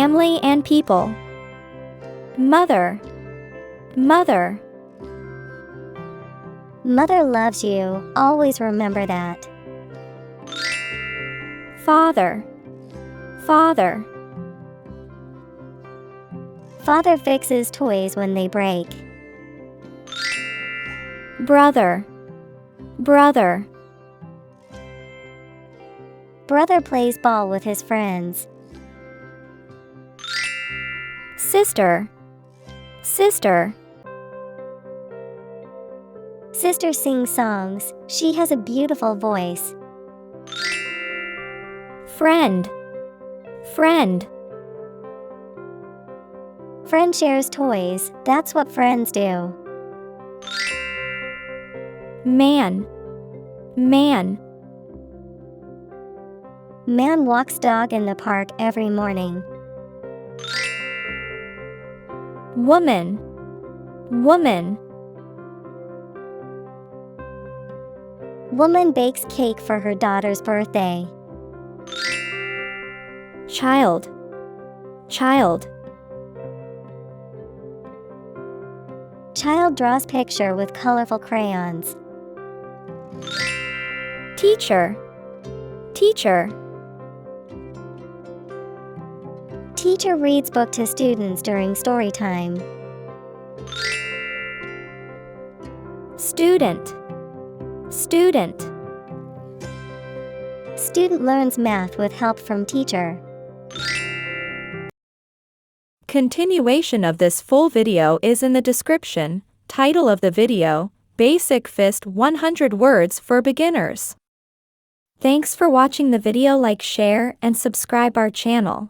family and people. Mother, mother. Mother loves you, always remember that. Father, father. Father fixes toys when they break. Brother, brother. Brother plays ball with his friends. Sister, sister. Sister sings songs, she has a beautiful voice. Friend, friend. Friend shares toys, that's what friends do. Man, man. Man walks dog in the park every morning. Woman, woman. Woman bakes cake for her daughter's birthday. Child, child. Child draws picture with colorful crayons. Teacher, teacher. Teacher reads book to students during story time. Student, student. Student learns math with help from teacher. Continuation of this full video is in the description. Title of the video, Basic Fist 100 Words for Beginners. Thanks for watching the video. Like, share, and subscribe our channel.